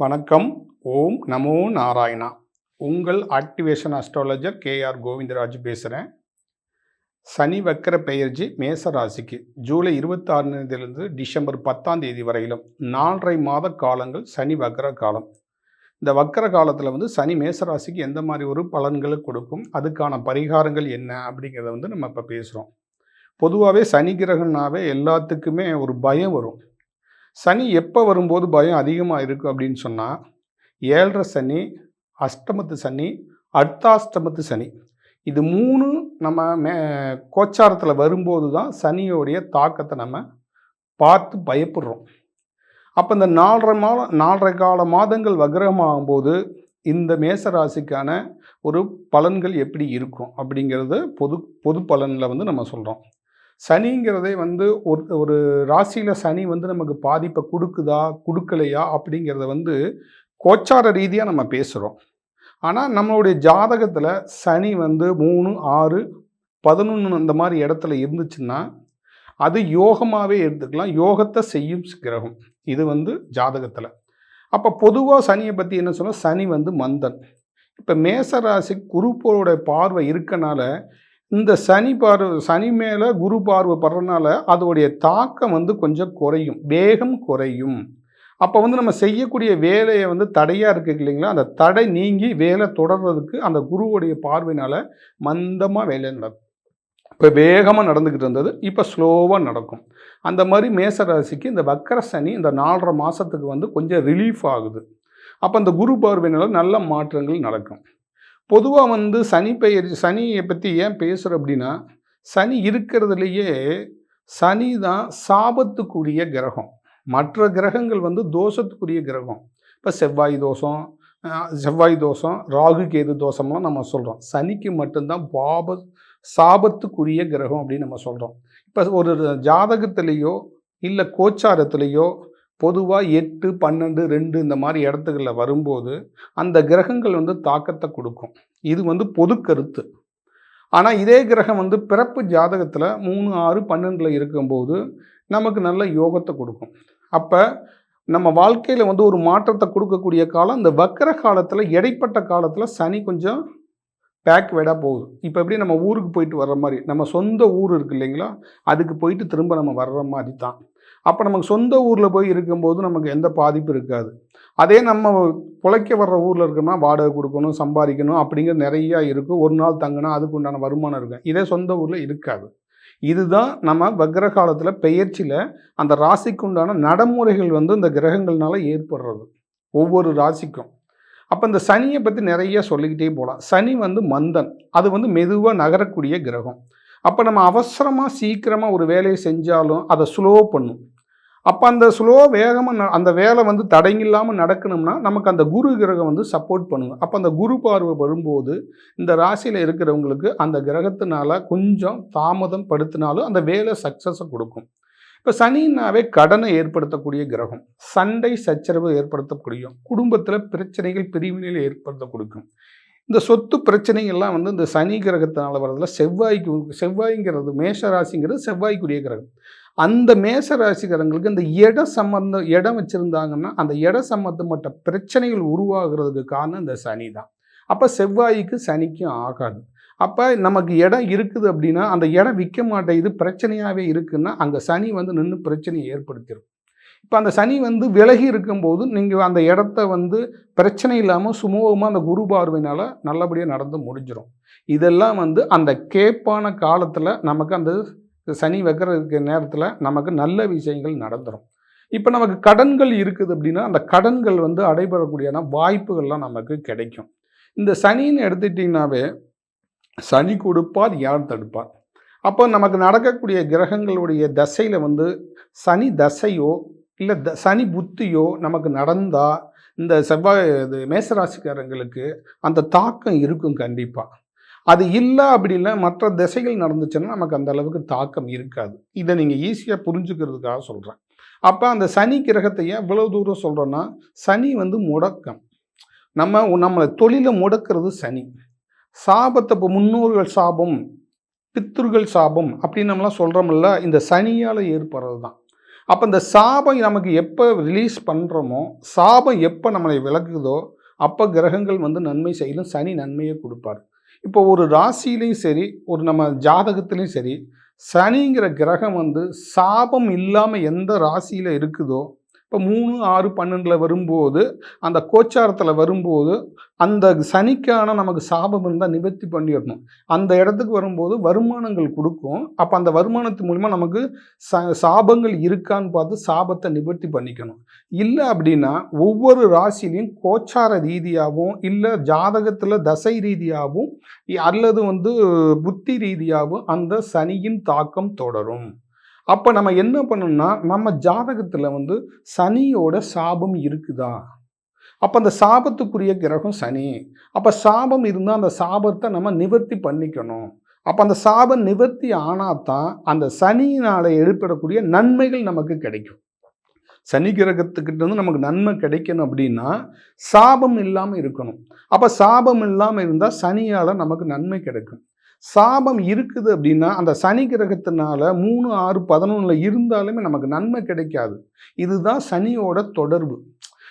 வணக்கம். ஓம் நமோ நாராயணா. உங்கள் activation astrologer KR Govindaraj பேசுகிறேன். சனி வக்கர பெயர்ச்சி மேச ராசிக்கு ஜூலை 26 டிசம்பர் 10 வரையிலும் 4.5 மாத காலங்கள் சனி வக்கர காலம். இந்த வக்கர காலத்தில் சனி மேச ராசிக்கு எந்த மாதிரி ஒரு பலன்களை கொடுக்கும், அதுக்கான பரிகாரங்கள் என்ன அப்படிங்கிறத நம்ம இப்போ பேசுகிறோம். பொதுவாகவே சனி கிரகம்னாவே எல்லாத்துக்குமே ஒரு பயம் வரும். சனி எப்போ வரும்போது பயம் அதிகமாக இருக்குது அப்படின்னு சொன்னால், 7.5 சனி, அஷ்டமத்து சனி, அர்த்தாஷ்டமத்து சனி, இது 3 நம்ம கோச்சாரத்தில் வரும்போது தான் சனியோடைய தாக்கத்தை நம்ம பார்த்து பயப்படுறோம். அப்போ இந்த 4.5 கால மாதங்கள் வக்ரமாகும்போது இந்த மேச ராசிக்கான ஒரு பலன்கள் எப்படி இருக்கும் அப்படிங்கிறது பொது பலனில் நம்ம சொல்கிறோம். சனிங்கிறதே ஒரு ராசியில் சனி நமக்கு பாதிப்பை கொடுக்குதா கொடுக்கலையா அப்படிங்கிறத கோச்சார ரீதியாக நம்ம பேசுகிறோம். ஆனால் நம்மளுடைய ஜாதகத்தில் சனி 3, 6, 11 இந்த மாதிரி இடத்துல இருந்துச்சுன்னா அது யோகமாகவே எடுத்துக்கலாம். யோகத்தை செய்யும் கிரகம் இது ஜாதகத்தில். அப்போ பொதுவாக சனியை பற்றி என்ன சொன்னால், சனி மந்தன். இப்போ மேச ராசி குருப்போட பார்வை இருக்கனால இந்த சனி மேலே குரு பார்வை படுறதுனால அதோடைய தாக்கம் கொஞ்சம் குறையும், வேகம் குறையும். அப்போ நம்ம செய்யக்கூடிய வேலையை தடையாக இருக்குது இல்லைங்களா, அந்த தடை நீங்கி வேலை தொடர்றதுக்கு அந்த குருவுடைய பார்வையினால் மந்தமாக வேலை நடக்கும். இப்போ வேகமாக நடந்துக்கிட்டு இருந்தது இப்போ ஸ்லோவாக நடக்கும். அந்த மாதிரி மேச ராசிக்கு இந்த வக்கர சனி இந்த 4.5 மாதத்துக்கு கொஞ்சம் ரிலீஃப் ஆகுது. அப்போ அந்த குரு பார்வையினால் நல்ல மாற்றங்கள் நடக்கும். பொதுவாக சனியை பற்றி ஏன் பேசுகிறோம் அப்படின்னா, சனி இருக்கிறதுலையே சனி தான் சாபத்துக்குரிய கிரகம். மற்ற கிரகங்கள் தோஷத்துக்குரிய கிரகம். இப்போ செவ்வாய் தோஷம், ராகு கேது தோஷம்லாம் நம்ம சொல்கிறோம். சனிக்கு மட்டும்தான் சாபத்துக்குரிய கிரகம் அப்படின்னு நம்ம சொல்கிறோம். இப்போ ஒரு ஜாதகத்திலேயோ இல்லை கோச்சாரத்திலேயோ பொதுவாக 8, 12, 2 இந்த மாதிரி இடத்துகளில் வரும்போது அந்த கிரகங்கள் தாக்கத்தை கொடுக்கும். இது பொது கருத்து. ஆனால் இதே கிரகம் பிறப்பு ஜாதகத்தில் 3, 6, 12 இருக்கும்போது நமக்கு நல்ல யோகத்தை கொடுக்கும். அப்போ நம்ம வாழ்க்கையில் ஒரு மாற்றத்தை கொடுக்கக்கூடிய காலம் இந்த வக்கர காலத்தில். இடைப்பட்ட காலத்தில் சனி கொஞ்சம் பேக்வேர்டாக போகுது. இப்போ எப்படி நம்ம ஊருக்கு போயிட்டு வர்ற மாதிரி, நம்ம சொந்த ஊர் இருக்குது இல்லைங்களா, அதுக்கு போயிட்டு திரும்ப நம்ம வர்ற மாதிரி தான். அப்போ நமக்கு சொந்த ஊரில் போய் இருக்கும்போது நமக்கு எந்த பாதிப்பும் இருக்காது. அதே நம்ம பிழைக்க வர்ற ஊரில் இருக்கோம்னா வாடகை கொடுக்கணும், சம்பாதிக்கணும் அப்படிங்கிற நிறையா இருக்கும். ஒரு நாள் தங்கினா அதுக்கு உண்டான வருமானம் இருக்கும். இதே சொந்த ஊரில் இருக்காது. இதுதான் நம்ம வக்ர காலத்தில் பெயர்ச்சியில் அந்த ராசிக்கு உண்டான நடைமுறைகள் இந்த கிரகங்கள்னால ஏற்படுறது ஒவ்வொரு ராசிக்கும். அப்போ இந்த சனியை பற்றி நிறைய சொல்லிக்கிட்டே போகலாம். சனி மந்தன், அது மெதுவாக நகரக்கூடிய கிரகம். அப்போ நம்ம அவசரமாக சீக்கிரமாக ஒரு வேலையை செஞ்சாலும் அதை ஸ்லோ பண்ணும். அப்போ அந்த ஸ்லோ வேகமாக அந்த வேலை தடையில்லாமல் நடக்கணும்னா நமக்கு அந்த குரு கிரகம் சப்போர்ட் பண்ணுங்க. அப்போ அந்த குரு பார்வை வரும்போது இந்த ராசியில் இருக்கிறவங்களுக்கு அந்த கிரகத்தினால கொஞ்சம் தாமதம் படுத்தினாலும் அந்த வேலை சக்ஸஸை கொடுக்கும். இப்போ சனின்னாவே கடனை ஏற்படுத்தக்கூடிய கிரகம், சண்டை சச்சரவு ஏற்படுத்தக்கூடிய, குடும்பத்தில் பிரச்சனைகள் பிரிவினைகள் ஏற்படுத்த கொடுக்கும். இந்த சொத்து பிரச்சனைகள்லாம் இந்த சனி கிரகத்தினால வர்றதுல செவ்வாய்ங்கிறது மேஷராசிங்கிறது செவ்வாய்க்குரிய கிரகம். அந்த மேச ராசிக்காரங்களுக்கு இந்த இடம் வச்சுருந்தாங்கன்னா அந்த இட சம்மந்தப்பட்ட பிரச்சனைகள் உருவாகிறதுக்கு காரணம் இந்த சனி தான். அப்போ செவ்வாய்க்கு சனிக்கும் ஆகாது. அப்போ நமக்கு இடம் இருக்குது அப்படின்னா அந்த இடம் விற்க மாட்டேங்குது, பிரச்சனையாகவே இருக்குன்னா அங்கே சனி நின்று பிரச்சனையை ஏற்படுத்திடும். இப்போ அந்த சனி விலகி இருக்கும்போது நீங்கள் அந்த இடத்த பிரச்சனை இல்லாமல் சுமூகமாக அந்த குரு பார்வையினால் நல்லபடியாக நடந்து முடிஞ்சிடும். இதெல்லாம் அந்த கேப்பான காலத்தில் நமக்கு அந்த சனி வைக்கிற நேரத்தில் நமக்கு நல்ல விஷயங்கள் நடந்துடும். இப்போ நமக்கு கடன்கள் இருக்குது அப்படின்னா அந்த கடன்கள் அடைபடக்கூடியான வாய்ப்புகள்லாம் நமக்கு கிடைக்கும். இந்த சனின்னு எடுத்துட்டிங்கனாவே சனி கொடுப்பார், யார் தடுப்பார். அப்போ நமக்கு நடக்கக்கூடிய கிரகங்களுடைய தசையில் சனி தசையோ இல்லை சனி புத்தியோ நமக்கு நடந்தால் இந்த மேசராசிக்காரங்களுக்கு அந்த தாக்கம் இருக்கும் கண்டிப்பாக. அது இல்லை அப்படி இல்லை மற்ற திசைகள் நடந்துச்சுன்னா நமக்கு அந்த அளவுக்கு தாக்கம் இருக்காது. இதை நீங்கள் ஈஸியாக புரிஞ்சுக்கிறதுக்காக சொல்கிறேன். அப்போ அந்த சனி கிரகத்தை ஏன் இவ்வளோ தூரம் சொல்கிறோன்னா, சனி முடக்கம். நம்மளை தொழிலை முடக்கிறது சனி. சாபத்தை இப்போ முன்னோர்கள் சாபம், பித்ருகள் சாபம் அப்படின்னு நம்மளாம் சொல்கிறோம்ல, இந்த சனியால் ஏற்படுறது தான். அப்போ இந்த சாபம் நமக்கு எப்போ ரிலீஸ் பண்ணுறோமோ, சாபம் எப்போ நம்மளை விலகுதோ, அப்போ கிரகங்கள் வந்து நன்மை செய்யலும், சனி நன்மையை கொடுப்பார். இப்போ ஒரு ராசியிலையும் சரி, ஒரு நம்ம ஜாதகத்திலையும் சரி, சனிங்கிற கிரகம் வந்து சாபம் இல்லாமல் எந்த ராசியில் இருக்குதோ, இப்போ 3, 6, 12 வரும்போது, அந்த கோச்சாரத்தில் வரும்போது, அந்த சனிக்கான நமக்கு சாபம் இருந்தால் நிவர்த்தி பண்ணிடணும். அந்த இடத்துக்கு வரும்போது வருமானங்கள் கொடுக்கும். அப்போ அந்த வருமானத்து மூலிமா நமக்கு சாபங்கள் இருக்கான்னு பார்த்து சாபத்தை நிவர்த்தி பண்ணிக்கணும். இல்லை அப்படின்னா ஒவ்வொரு ராசிலையும் கோச்சார ரீதியாகவும், இல்லை ஜாதகத்தில் தசை ரீதியாகவும், அல்லது வந்து புத்தி ரீதியாகவும் அந்த சனியின் தாக்கம் தொடரும். அப்போ நம்ம என்ன பண்ணணும்னா, நம்ம ஜாதகத்தில் வந்து சனியோட சாபம் இருக்குதா? அப்போ அந்த சாபத்துக்குரிய கிரகம் சனி. அப்போ சாபம் இருந்தால் அந்த சாபத்தை நம்ம நிவர்த்தி பண்ணிக்கணும். அப்போ அந்த சாபம் நிவர்த்தி ஆனால் தான் அந்த சனியினால் ஏற்படக்கூடிய நன்மைகள் நமக்கு கிடைக்கும். சனி கிரகத்துக்கிட்ட இருந்து நமக்கு நன்மை கிடைக்கணும் அப்படின்னா சாபம் இல்லாமல் இருக்கணும். அப்போ சாபம் இல்லாமல் இருந்தால் சனியால் நமக்கு நன்மை கிடைக்கும். சாபம் இருக்குது அப்படின்னா அந்த சனி கிரகத்தினால 3, 6, 11 இருந்தாலுமே நமக்கு நன்மை கிடைக்காது. இதுதான் சனியோட தொடர்பு.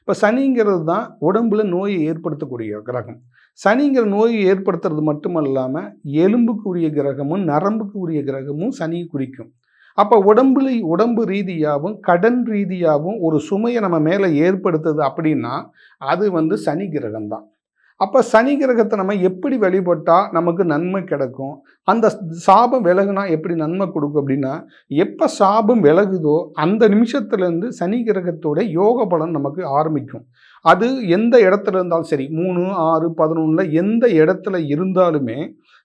இப்போ சனிங்கிறது தான் உடம்புல நோயை ஏற்படுத்தக்கூடிய கிரகம். சனிங்கிற நோயை ஏற்படுத்துறது மட்டுமல்லாமல் எலும்புக்கு உரிய கிரகமும் நரம்புக்கு உரிய கிரகமும் சனியை குறிக்கும். அப்போ உடம்பு ரீதியாகவும் கடன் ரீதியாகவும் ஒரு சுமையை நம்ம மேலே ஏற்படுத்துது அப்படின்னா அது வந்து சனி கிரகம் தான். அப்போ சனி கிரகத்தை நம்ம எப்படி வழிபட்டால் நமக்கு நன்மை கிடைக்கும், அந்த சாபம் விலகுனா எப்படி நன்மை கொடுக்கும் அப்படின்னா, எப்போ சாபம் விலகுதோ அந்த நிமிஷத்துலேருந்து சனி கிரகத்தோட யோக பலன் நமக்கு ஆரம்பிக்கும். அது எந்த இடத்துல இருந்தாலும் சரி, 3, 6, 11 எந்த இடத்துல இருந்தாலுமே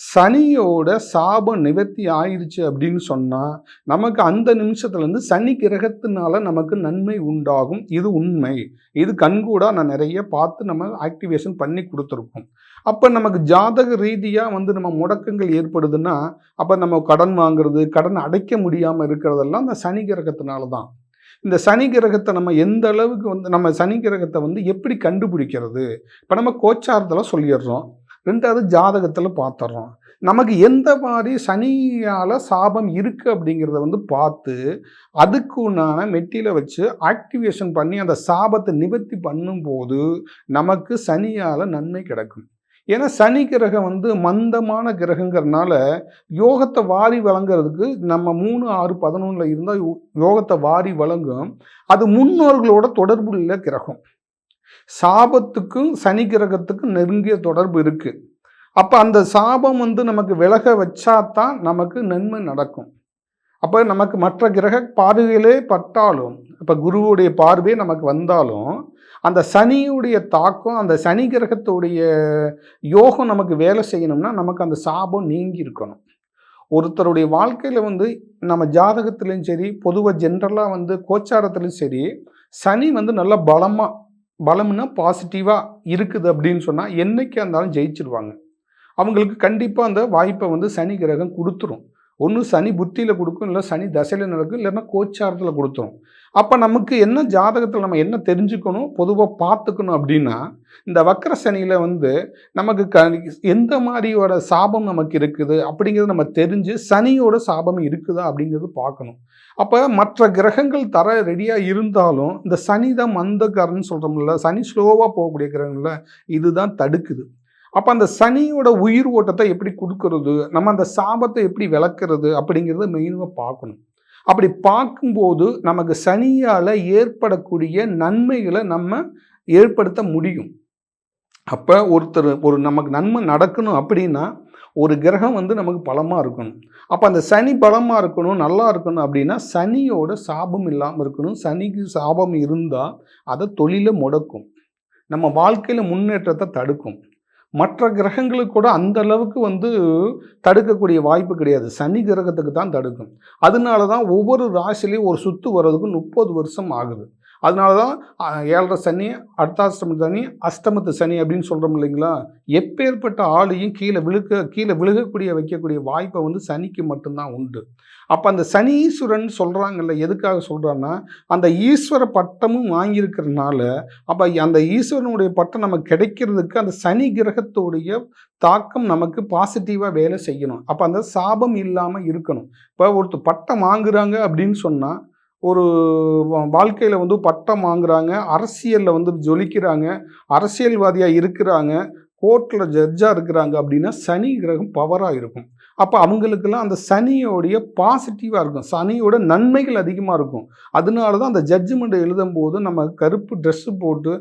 சனியோட சாபம் நிவர்த்தி ஆயிடுச்சு அப்படின்னு சொன்னால் நமக்கு அந்த நிமிஷத்துலேருந்து சனி கிரகத்தினால நமக்கு நன்மை உண்டாகும். இது உண்மை. இது கண்கூடாக நான் நிறைய பார்த்து நம்ம ஆக்டிவேஷன் பண்ணி கொடுத்துருக்கோம். அப்போ நமக்கு ஜாதக ரீதியாக வந்து நம்ம முடக்கங்கள் ஏற்படுதுன்னா, அப்போ நம்ம கடன் வாங்குறது, கடன் அடைக்க முடியாமல் இருக்கிறதெல்லாம் அந்த சனி கிரகத்தினால தான். இந்த சனி கிரகத்தை நம்ம எந்த அளவுக்கு வந்து நம்ம சனி கிரகத்தை வந்து எப்படி கண்டுபிடிக்கிறது? இப்போ நம்ம கோச்சாரத்தில் சொல்லிடுறோம். 2வது ஜாதகத்தில் பார்த்துடுறோம். நமக்கு எந்த மாதிரி சனியால் சாபம் இருக்குது அப்படிங்கிறத வந்து பார்த்து அதுக்கு உண்டான மெட்டீரியலை வச்சு ஆக்டிவேஷன் பண்ணி அந்த சாபத்தை நிவர்த்தி பண்ணும்போது நமக்கு சனியால் நன்மை கிடைக்கும். ஏன்னா சனி கிரகம் வந்து மந்தமான கிரகங்கிறதுனால யோகத்தை வாரி வழங்குறதுக்கு நம்ம 3, 6, 11 இருந்தால் யோகத்தை வாரி வழங்கும். அது முன்னோர்களோட தொடர்புள்ள கிரகம். சாபத்துக்கும் சனி கிரகத்துக்கும் நெருங்கிய தொடர்பு இருக்குது. அப்போ அந்த சாபம் வந்து நமக்கு விலக வச்சாதான் நமக்கு நன்மை நடக்கும். அப்போ நமக்கு மற்ற கிரக பார்வைகளே பட்டாலும், இப்போ குருவுடைய பார்வை நமக்கு வந்தாலும் அந்த சனியுடைய தாக்கம், அந்த சனி கிரகத்துடைய யோகம் நமக்கு வேலை செய்யணும்னா நமக்கு அந்த சாபம் நீங்கி இருக்கணும். ஒருத்தருடைய வாழ்க்கையில் வந்து நம்ம ஜாதகத்துலேயும் சரி, பொதுவாக ஜென்ரலாக வந்து கோச்சாரத்துலையும் சரி, சனி வந்து நல்லா பலம்னா பாசிட்டிவாக இருக்குது அப்படின்னு சொன்னால் என்றைக்கா இருந்தாலும் ஜெயிச்சிருவாங்க. அவங்களுக்கு கண்டிப்பாக அந்த வாய்ப்பை வந்து சனி கிரகம் கொடுத்துரும். ஒன்று சனி புத்தியில் கொடுக்கும், இல்லை சனி தசையில் நடக்கும், இல்லைன்னா கோச்சாரத்தில் கொடுத்துரும். அப்போ நமக்கு என்ன ஜாதகத்தில் நம்ம என்ன தெரிஞ்சுக்கணும், பொதுவாக பார்த்துக்கணும் அப்படின்னா, இந்த வக்கர சனியில் வந்து நமக்கு எந்த மாதிரியோட சாபம் நமக்கு இருக்குது அப்படிங்கிறது நம்ம தெரிஞ்சு சனியோட சாபம் இருக்குதா அப்படிங்கிறது பார்க்கணும். அப்போ மற்ற கிரகங்கள் தர ரெடியாக இருந்தாலும் இந்த சனி தான் மந்தக்காரன்னு சொல்கிறோம்ல, சனி ஸ்லோவாக போகக்கூடிய கிரகங்கள்ல இதுதான் தடுக்குது. அப்போ அந்த சனியோட உயிர் ஓட்டத்தை எப்படி கொடுக்கறது, நம்ம அந்த சாபத்தை எப்படி விளக்குறது அப்படிங்கிறத மெயினாக பார்க்கணும். அப்படி பார்க்கும்போது நமக்கு சனியால் ஏற்படக்கூடிய நன்மைகளை நம்ம ஏற்படுத்த முடியும். அப்போ நமக்கு நன்மை நடக்கணும் அப்படின்னா ஒரு கிரகம் வந்து நமக்கு பலமாக இருக்கணும். அப்போ அந்த சனி பலமாக இருக்கணும், நல்லா இருக்கணும் அப்படின்னா சனியோட சாபம் இல்லாமல் இருக்கணும். சனிக்கு சாபம் இருந்தால் அதை தொழிலை முடக்கும், நம்ம வாழ்க்கையில் முன்னேற்றத்தை தடுக்கும். மற்ற கிரகங்களுக்கு கூட அந்த அளவுக்கு வந்து தடுக்கக்கூடிய வாய்ப்பு கிடையாது. சனி கிரகத்துக்கு தான் தடுக்கும். அதனால தான் ஒவ்வொரு ராசிலையும் ஒரு சுற்று வர்றதுக்கு 30 வருஷம் ஆகுது. அதனால தான் 7.5 சனி, அர்த்தாஷ்டம சனி, அஷ்டமத்து சனி அப்படின்னு சொல்கிறோம் இல்லைங்களா? எப்பேற்பட்ட ஆளையும் கீழே விழுகக்கூடிய வைக்கக்கூடிய வாய்ப்பை வந்து சனிக்கு மட்டும்தான் உண்டு. அப்போ அந்த சனீஸ்வரன் சொல்கிறாங்கல்ல, எதுக்காக சொல்கிறான்னா அந்த ஈஸ்வர பட்டமும் வாங்கியிருக்கிறதுனால, அப்போ அந்த ஈஸ்வரனுடைய பட்டம் நமக்கு கிடைக்கிறதுக்கு அந்த சனி கிரகத்துடைய தாக்கம் நமக்கு பாசிட்டிவாக வேலை செய்யணும். அப்போ அந்த சாபம் இல்லாமல் இருக்கணும். இப்போ ஒருத்தர் பட்டம் வாங்குறாங்க அப்படின்னு சொன்னால் ஒரு வாழ்க்கையில் வந்து பட்டம் வாங்குறாங்க, அரசியலில் வந்து ஜொலிக்கிறாங்க, அரசியல்வாதியாக இருக்கிறாங்க, கோர்ட்டில் ஜட்ஜாக இருக்கிறாங்க அப்படின்னா சனி கிரகம் பவராக இருக்கும். அப்போ அவங்களுக்கெல்லாம் அந்த சனியோடைய பாசிட்டிவாக இருக்கும், சனியோட நன்மைகள் அதிகமாக இருக்கும். அதனால தான் அந்த ஜட்ஜ்மெண்ட் எழுதும்போது நம்ம கருப்பு ட்ரெஸ்ஸு போட்டு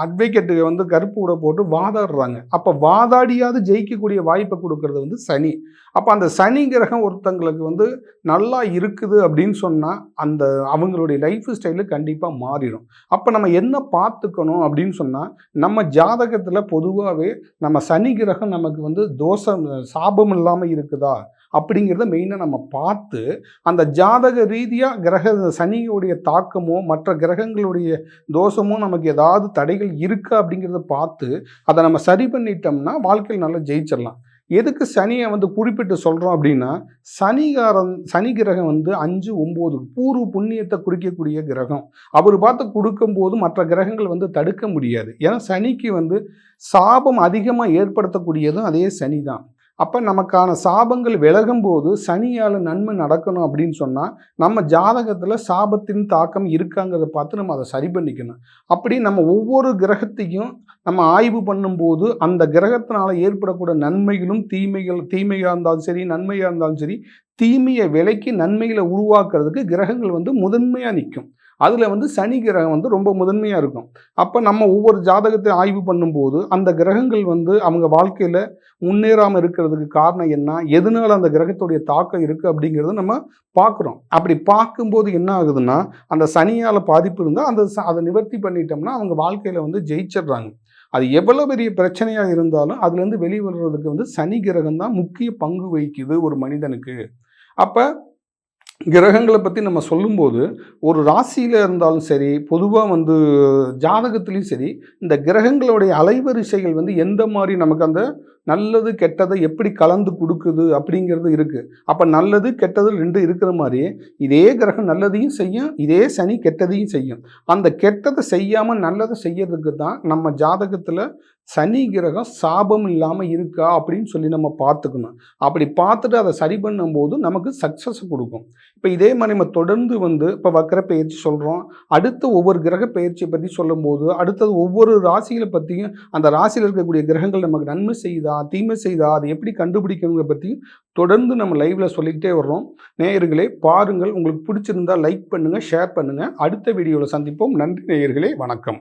அட்வொகேட்டு வந்து கருப்பு உடை போட்டு வாதாடுறாங்க. அப்போ வாதாடியாவது ஜெயிக்கக்கூடிய வாய்ப்பை கொடுக்கறது வந்து சனி. அப்போ அந்த சனி கிரகம் ஒருத்தங்களுக்கு வந்து நல்லா இருக்குது அப்படின்னு சொன்னால் அந்த அவங்களுடைய லைஃப் ஸ்டைலு கண்டிப்பாக மாறிடும். அப்போ நம்ம என்ன பார்த்துக்கணும் அப்படின்னு சொன்னால், நம்ம ஜாதகத்தில் பொதுவாகவே நம்ம சனி கிரகம் நமக்கு வந்து தோஷம் சாபம் இல்லாமல் இருக்குதா அப்படிங்கிறத மெயினாக நம்ம பார்த்து, அந்த ஜாதக ரீதியாக சனியுடைய தாக்கமோ மற்ற கிரகங்களுடைய தோஷமோ நமக்கு ஏதாவது தடைகள் இருக்கா அப்படிங்கிறத பார்த்து அதை நம்ம சரி பண்ணிட்டோம்னா வாழ்க்கையில் நல்லா ஜெயிச்சிடலாம். எதுக்கு சனியை வந்து குறிப்பிட்டு சொல்கிறோம் அப்படின்னா, சனி கிரகம் வந்து 5, 9 பூர்வ புண்ணியத்தை குறிக்கக்கூடிய கிரகம். அவர் பார்த்து கொடுக்கும்போது மற்ற கிரகங்கள் வந்து தடுக்க முடியாது. ஏன்னா சனிக்கு வந்து சாபம் அதிகமாக ஏற்படுத்தக்கூடியதும் அதே சனி தான். அப்போ நமக்கான சாபங்கள் விலகும்போது சனியால் நன்மை நடக்கணும் அப்படின்னு சொன்னால், நம்ம ஜாதகத்தில் சாபத்தின் தாக்கம் இருக்காங்கிறத பார்த்து நம்ம அதை சரி பண்ணிக்கணும். அப்படி நம்ம ஒவ்வொரு கிரகத்தையும் நம்ம ஆய்வு பண்ணும்போது அந்த கிரகத்தினால ஏற்படக்கூடிய நன்மைகளும் தீமையாக இருந்தாலும் சரி, நன்மையாக இருந்தாலும் சரி, தீமையை விலக்கி நன்மைகளை உருவாக்குறதுக்கு கிரகங்கள் வந்து முதன்மையாக நிற்கும். அதில் வந்து சனி கிரகம் வந்து ரொம்ப முதன்மையாக இருக்கும். அப்போ நம்ம ஒவ்வொரு ஜாதகத்தை ஆய்வு பண்ணும்போது அந்த கிரகங்கள் வந்து அவங்க வாழ்க்கையில் முன்னேறாமல் இருக்கிறதுக்கு காரணம் என்ன, எதனால அந்த கிரகத்துடைய தாக்கம் இருக்குது அப்படிங்கிறத நம்ம பார்க்குறோம். அப்படி பார்க்கும்போது என்ன ஆகுதுன்னா, அந்த சனியால் பாதிப்பு இருந்தால் அதை நிவர்த்தி பண்ணிட்டோம்னா அவங்க வாழ்க்கையில் வந்து ஜெயிச்சிடுறாங்க. அது எவ்வளோ பெரிய பிரச்சனையாக இருந்தாலும் அதுலேருந்து வெளிவருவதற்கு வந்து சனி கிரகம் தான் முக்கிய பங்கு வகிக்குது ஒரு மனிதனுக்கு. அப்போ கிரகங்களை பற்றி நம்ம சொல்லும்போது, ஒரு ராசியில் இருந்தாலும் சரி, பொதுவாக வந்து ஜாதகத்துலேயும் சரி, இந்த கிரகங்களுடைய அலைவரிசைகள் வந்து எந்த மாதிரி நமக்கு அந்த நல்லது கெட்டதை எப்படி கலந்து கொடுக்குது அப்படிங்கிறது இருக்குது. அப்போ நல்லது கெட்டது 2 இருக்கிற மாதிரி இதே கிரகம் நல்லதையும் செய்யும், இதே சனி கெட்டதையும் செய்யும். அந்த கெட்டதை செய்யாமல் நல்லதை செய்யறதுக்கு தான் நம்ம ஜாதகத்தில் சனி கிரகம் சாபம் இல்லாமல் இருக்கா அப்படின்னு சொல்லி நம்ம பார்த்துக்கணும். அப்படி பார்த்துட்டு அதை சரி பண்ணும்போது நமக்கு சக்ஸஸ் கொடுக்கும். இப்போ இதே மாதிரி நம்ம தொடர்ந்து வந்து இப்போ வக்ர பயிற்சி சொல்கிறோம், அடுத்து ஒவ்வொரு கிரக பயிற்சியை பற்றி சொல்லும்போது அடுத்தது ஒவ்வொரு ராசிகளை பற்றியும் அந்த ராசியில் இருக்கக்கூடிய கிரகங்கள் நமக்கு நன்மை செய்தா தீமை செய்தா அதை எப்படி கண்டுபிடிக்கணுங்கிற பற்றியும் தொடர்ந்து நம்ம லைவில் சொல்லிக்கிட்டே வர்றோம். நேயர்களே பாருங்கள், உங்களுக்கு பிடிச்சிருந்தா லைக் பண்ணுங்கள், ஷேர் பண்ணுங்கள். அடுத்த வீடியோவில் சந்திப்போம். நன்றி நேயர்களே, வணக்கம்.